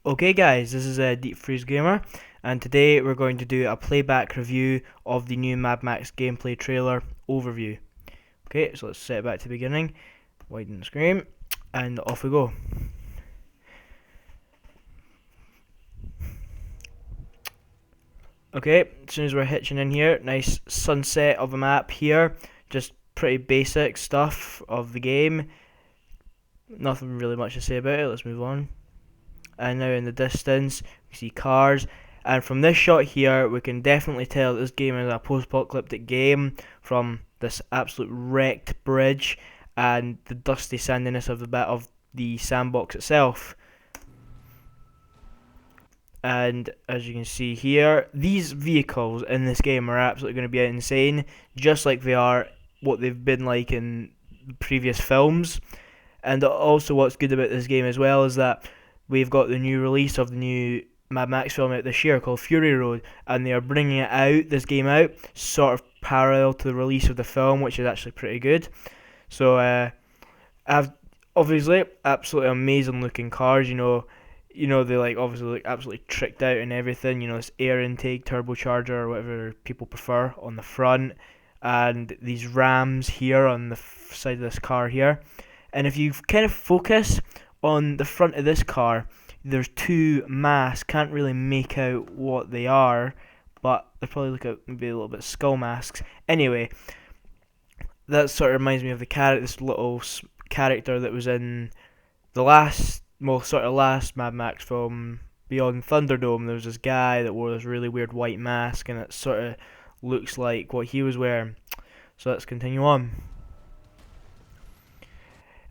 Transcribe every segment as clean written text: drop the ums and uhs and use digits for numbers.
Okay guys, this is Deep Freeze Gamer, and today we're going to do a playback review of the new Mad Max gameplay trailer overview. Okay, so let's set it back to the beginning, widen the screen, and off we go. Okay, as soon as we're hitching in here, nice sunset of a map here, just pretty basic stuff of the game, nothing really much to say about it, let's move on. And now in the distance we see cars, and from this shot here we can definitely tell that this game is a post-apocalyptic game from this absolute wrecked bridge and the dusty sandiness of the bit of the sandbox itself. And as you can see here, these vehicles in this game are absolutely going to be insane, just like they are what they've been like in previous films. And also what's good about this game as well is that we've got the new release of the new Mad Max film out this year called Fury Road, and they are bringing it out, this game out, sort of parallel to the release of the film, which is actually pretty good. So, I've obviously absolutely amazing looking cars. They like obviously look absolutely tricked out and everything. This air intake turbocharger or whatever people prefer on the front, and these rams here on the side of this car here. And if you kind of focus on the front of this car, there's two masks. Can't really make out what they are, but they probably look like maybe a little bit skull masks. Anyway, that sort of reminds me of this little character that was in the last Mad Max film, Beyond Thunderdome. There was this guy that wore this really weird white mask, and it sort of looks like what he was wearing. So let's continue on.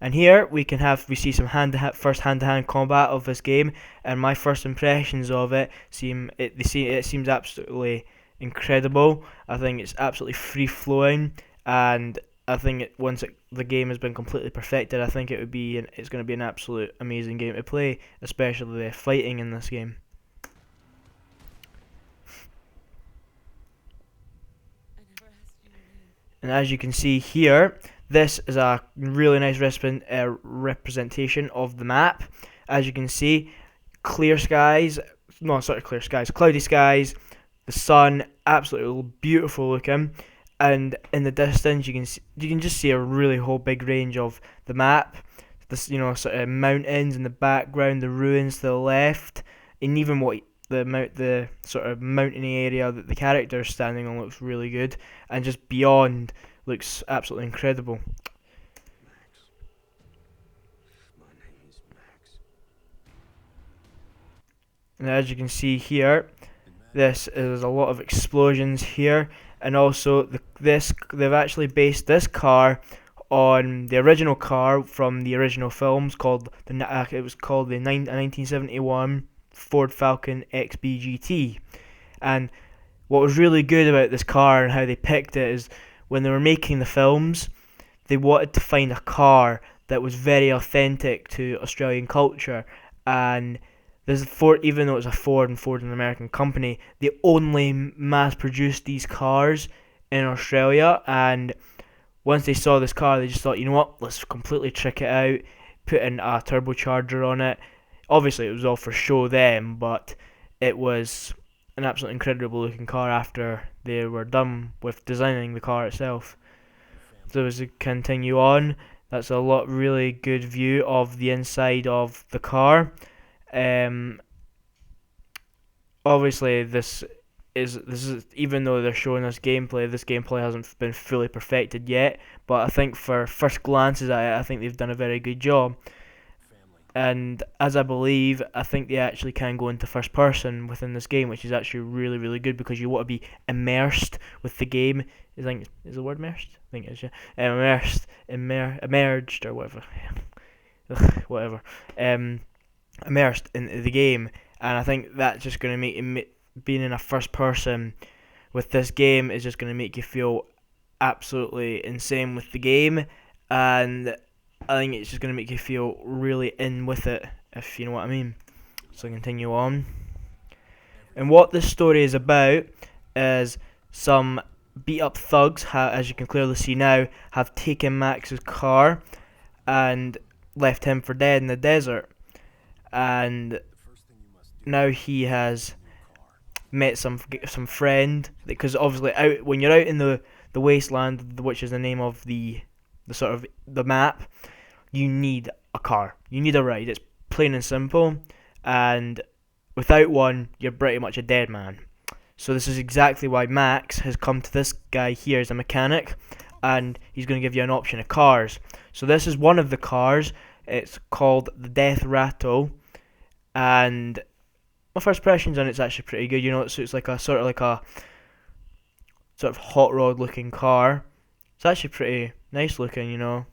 And here we see some first hand-to-hand combat of this game, and my first impressions of it seems absolutely incredible. I think it's absolutely free-flowing, and I think the game has been completely perfected, I think it's going to be an absolute amazing game to play, especially the fighting in this game. And as you can see here, this is a really nice representation of the map. As you can see, cloudy skies, the sun, absolutely beautiful looking. And in the distance, you can just see a really whole big range of the map. This, sort of mountains in the background, the ruins to the left, and even the sort of mountainy area that the character is standing on looks really good, and just beyond looks absolutely incredible. And as you can see here, this is a lot of explosions here, and also they've actually based this car on the original car from the original films it was called the 1971 Ford Falcon XB-GT. And what was really good about this car and how they picked it is when they were making the films, they wanted to find a car that was very authentic to Australian culture. And even though it's a Ford an American company, they only mass produced these cars in Australia. And once they saw this car, they just thought, you know what, let's completely trick it out, put in a turbocharger on it. Obviously, it was all for show then, but it was an absolutely incredible looking car after they were done with designing the car itself. So as we continue on, that's a really good view of the inside of the car. Obviously this is even though they're showing us gameplay, this gameplay hasn't been fully perfected yet, but I think for first glances at it, I think they've done a very good job. And as I think they actually can go into first person within this game, which is actually really, really good because you want to be immersed with the game. I think is the word immersed? I think it is, yeah. Immersed or whatever. Whatever. Immersed in the game, and I think that's just going to make being in a first person with this game is just going to make you feel absolutely insane with the game, and I think it's just going to make you feel really in with it, if you know what I mean. So continue on. And what this story is about is some beat up thugs, as you can clearly see now, have taken Max's car and left him for dead in the desert. And now he has met some friend, because obviously out when you're out in the wasteland, which is the name of the sort of the map, you need a car, you need a ride. It's plain and simple, and without one, you're pretty much a dead man. So this is exactly why Max has come to this guy here as a mechanic, and he's going to give you an option of cars. So this is one of the cars. It's called the Death Rattle, and my first impressions on it's actually pretty good. You know, it's like a sort of hot rod looking car. It's actually pretty nice looking. You know,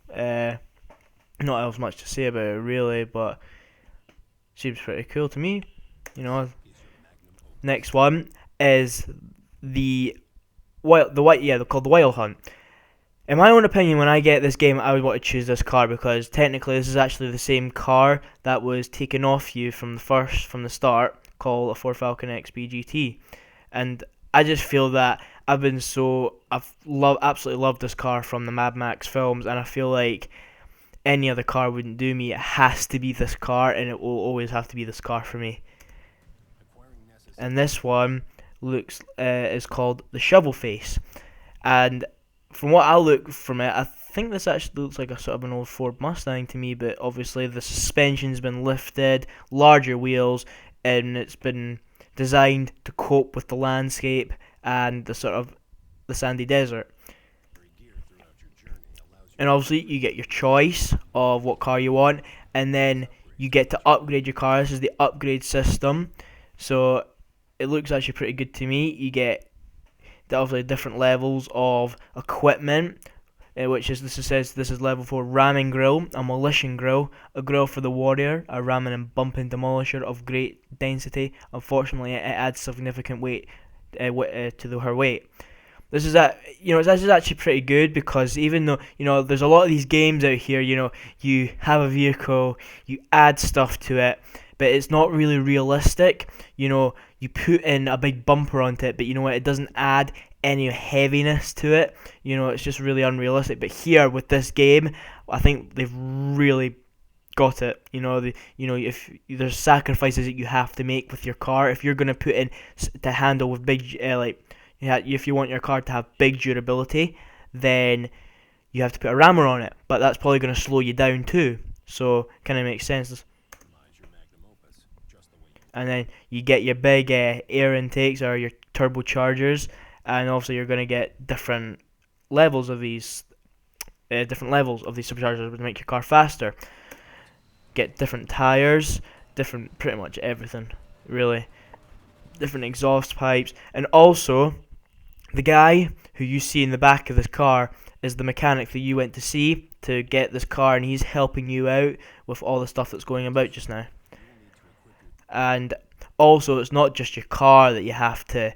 not else much to say about it really, but seems pretty cool to me. You know, next one is the they're called the Wild Hunt. In my own opinion, when I get this game, I would want to choose this car because technically this is actually the same car that was taken off you from the start, called a Ford Falcon XB GT, and I just feel that absolutely loved this car from the Mad Max films, and I feel like any other car wouldn't do me. It has to be this car, and it will always have to be this car for me. And this one is called the Shovel Face, and from what I look from it, I think this actually looks like a sort of an old Ford Mustang to me, but obviously the suspension's been lifted, larger wheels, and it's been designed to cope with the landscape and the sandy desert. And obviously you get your choice of what car you want, and then you get to upgrade your car. This is the upgrade system, so it looks actually pretty good to me. You get obviously different levels of equipment, which is this is level 4 ramming grill, a demolition grill, a grill for the warrior, a ramming and bumping demolisher of great density. Unfortunately, it adds significant weight to her weight. This is actually pretty good, because even though there's a lot of these games out here, you have a vehicle, you add stuff to it, but it's not really realistic. You put in a big bumper onto it, but you know what? It doesn't add any heaviness to it. It's just really unrealistic. But here with this game, I think they've really got it. If there's sacrifices that you have to make with your car, if you're gonna put in to handle with big if you want your car to have big durability, then you have to put a rammer on it. But that's probably gonna slow you down too. So kind of makes sense. And then you get your big air intakes or your turbochargers, and also you're going to get different levels of these superchargers to make your car faster. Get different tires, pretty much everything really, different exhaust pipes, and also the guy who you see in the back of this car is the mechanic that you went to see to get this car, and he's helping you out with all the stuff that's going about just now. And also, it's not just your car that you have to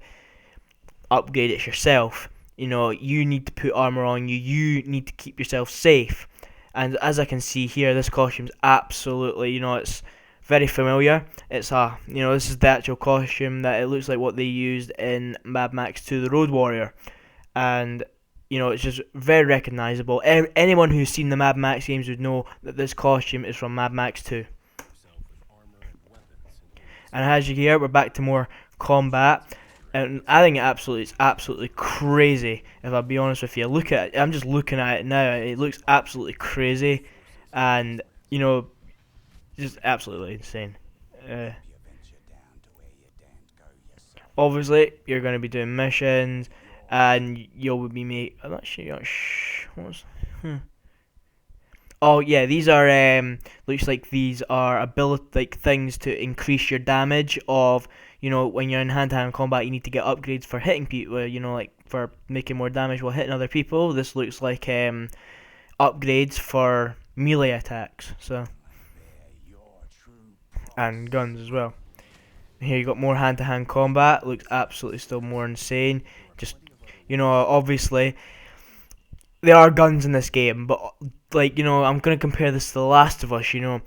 upgrade, it's yourself. You need to put armor on you. You need to keep yourself safe. And as I can see here, this costume's absolutely, it's very familiar. It's this is the actual costume that it looks like what they used in Mad Max 2: The Road Warrior, and it's just very recognizable. Anyone who's seen the Mad Max games would know that this costume is from Mad Max 2. And as you hear, we're back to more combat, and I think it's absolutely crazy. If I'll be honest with you, look at it. I'm just looking at it now. It looks absolutely crazy, and just absolutely insane. Obviously, you're going to be doing missions, and you'll be I'm not sure. Oh yeah, these are looks like these are things to increase your damage of, when you're in hand-to-hand combat, you need to get upgrades for hitting people, like for making more damage while hitting other people. This looks like upgrades for melee attacks, and guns as well. Here you got more hand-to-hand combat. Looks absolutely still more insane. Just obviously there are guns in this game, but I'm gonna compare this to The Last of Us. In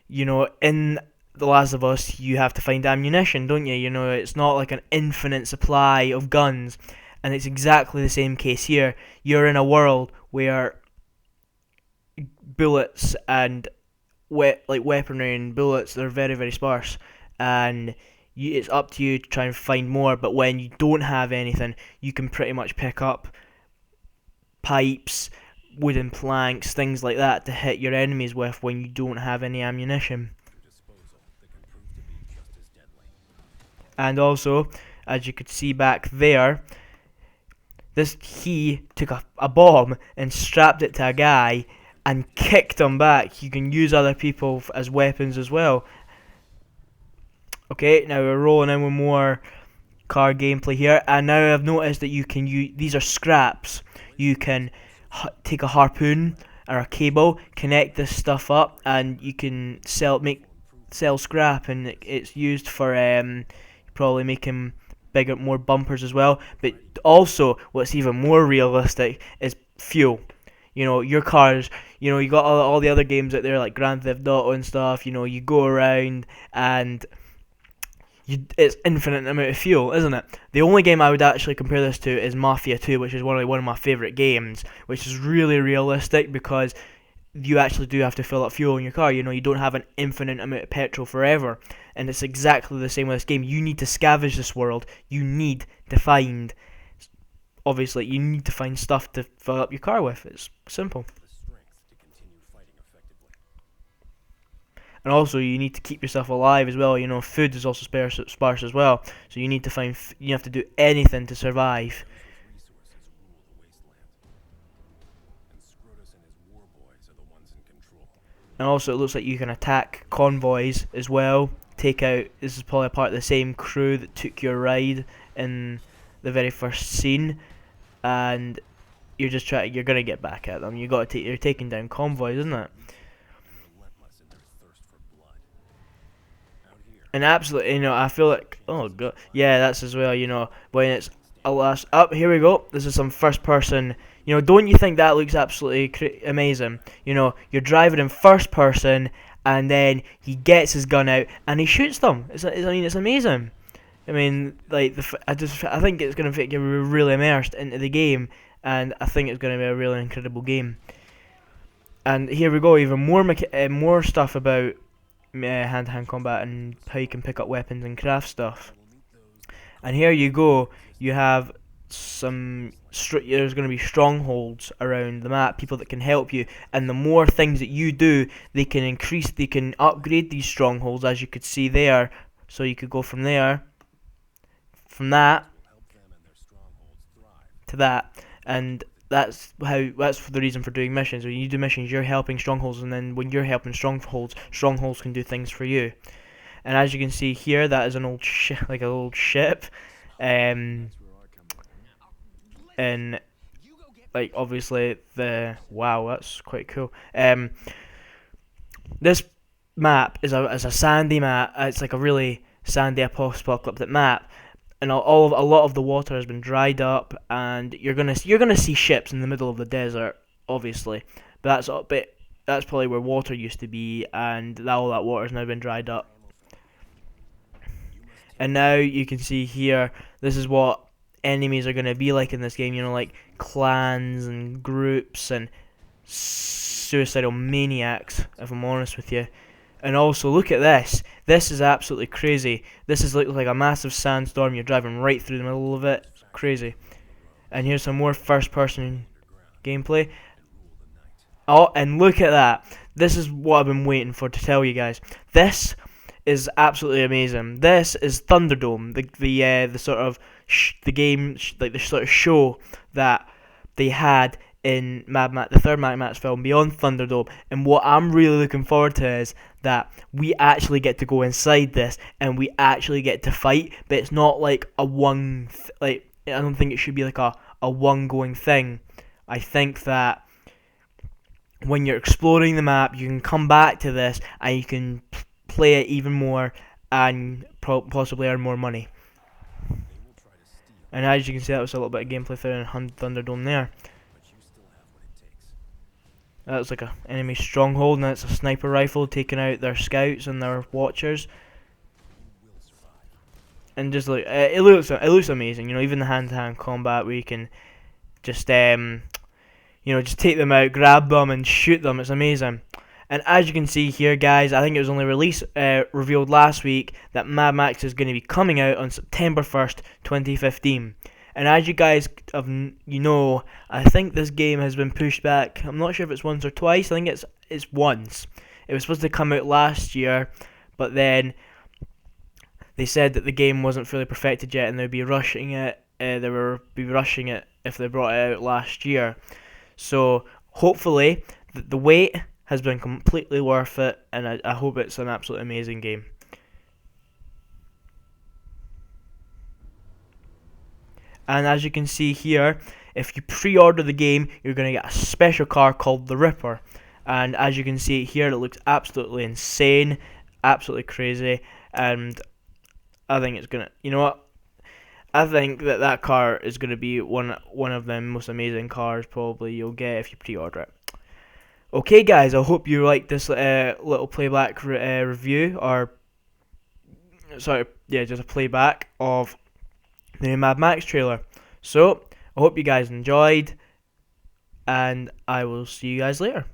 The Last of Us, you have to find ammunition, don't you? It's not like an infinite supply of guns, and it's exactly the same case here. You're in a world where bullets and weaponry and bullets, they're very, very sparse, and it's up to you to try and find more. But when you don't have anything, you can pretty much pick up pipes, wooden planks, things like that to hit your enemies with when you don't have any ammunition. And also, as you could see back there, he took a bomb and strapped it to a guy and kicked him back. You can use other people as weapons as well. Okay, now we're rolling in with more car gameplay here, and now I've noticed that you can use, these are scraps. You can take a harpoon or a cable, connect this stuff up, and you can sell scrap, and it's used for probably making bigger, more bumpers as well. But also, what's even more realistic is fuel. You know, your cars, you know, you got all the other games out there like Grand Theft Auto and stuff. You know, you go around and it's infinite amount of fuel, isn't it? The only game I would actually compare this to is Mafia 2, which is one of my favourite games, which is really realistic because you actually do have to fill up fuel in your car. You know, you don't have an infinite amount of petrol forever, and it's exactly the same with this game. You need to scavenge this world. You need to find, obviously, you need to find stuff to fill up your car with. It's simple. And also, you need to keep yourself alive as well. You know, food is also sparse as well. So you need to find, you have to do anything to survive. And also, it looks like you can attack convoys as well. Take out, this is probably part of the same crew that took your ride in the very first scene. And you're gonna get back at them. You're taking down convoys, isn't it? And absolutely, you know, I feel like, oh god, yeah, that's as well, you know, when it's here we go, this is some first person, you know, don't you think that looks absolutely amazing? You know, you're driving in first person, and then he gets his gun out, and he shoots them. I mean, it's amazing. I mean, like, I think it's going to make you really immersed into the game, and I think it's going to be a really incredible game. And here we go, even more stuff about hand-to-hand combat and how you can pick up weapons and craft stuff. And here you go, you have there's going to be strongholds around the map, people that can help you, and the more things that you do, they can upgrade these strongholds, as you could see there. So you could go from that to that, and that's the reason for doing missions. When you do missions, you're helping strongholds, and then when you're helping strongholds can do things for you. And as you can see here, that is an old ship, and like obviously wow, that's quite cool. This map is a sandy map. It's like a really sandy apocalyptic map. And a lot of the water has been dried up, and you're gonna see ships in the middle of the desert, obviously. But that's probably where water used to be, and all that water has now been dried up. And now you can see here, this is what enemies are gonna be like in this game. You know, like clans and groups and suicidal maniacs, if I'm honest with you. And also, look at this. This is absolutely crazy. This is like a massive sandstorm. You're driving right through the middle of it. It's crazy. And here's some more first-person gameplay. Oh, and look at that. This is what I've been waiting for to tell you guys. This is absolutely amazing. This is Thunderdome, the sort of the sort of show that they had in the third Mad Max film, Beyond Thunderdome. And what I'm really looking forward to is that we actually get to go inside this, and we actually get to fight, but it's not like I don't think it should be like a one going thing. I think that when you're exploring the map, you can come back to this, and you can play it even more, and possibly earn more money. And as you can see, that was a little bit of gameplay there in Thunderdome there. That's like a enemy stronghold, and that's a sniper rifle taking out their scouts and their watchers. And just like it looks amazing. You know, even the hand-to-hand combat where you can just just take them out, grab them, and shoot them. It's amazing. And as you can see here, guys, I think it was only revealed last week that Mad Max is going to be coming out on September 1st, 2015. And as you guys I think this game has been pushed back. I'm not sure if it's once or twice. I think it's once. It was supposed to come out last year, but then they said that the game wasn't fully perfected yet, and they'd be rushing it. If they brought it out last year. So hopefully the wait has been completely worth it, and I hope it's an absolutely amazing game. And as you can see here, if you pre-order the game, you're going to get a special car called the Ripper. And as you can see here, it looks absolutely insane, absolutely crazy, and I think it's going to, you know what? I think that car is going to be one of the most amazing cars probably you'll get if you pre-order it. Okay, guys, I hope you liked this little playback review, or sorry, yeah, just a playback of the new Mad Max trailer. So I hope you guys enjoyed, and I will see you guys later.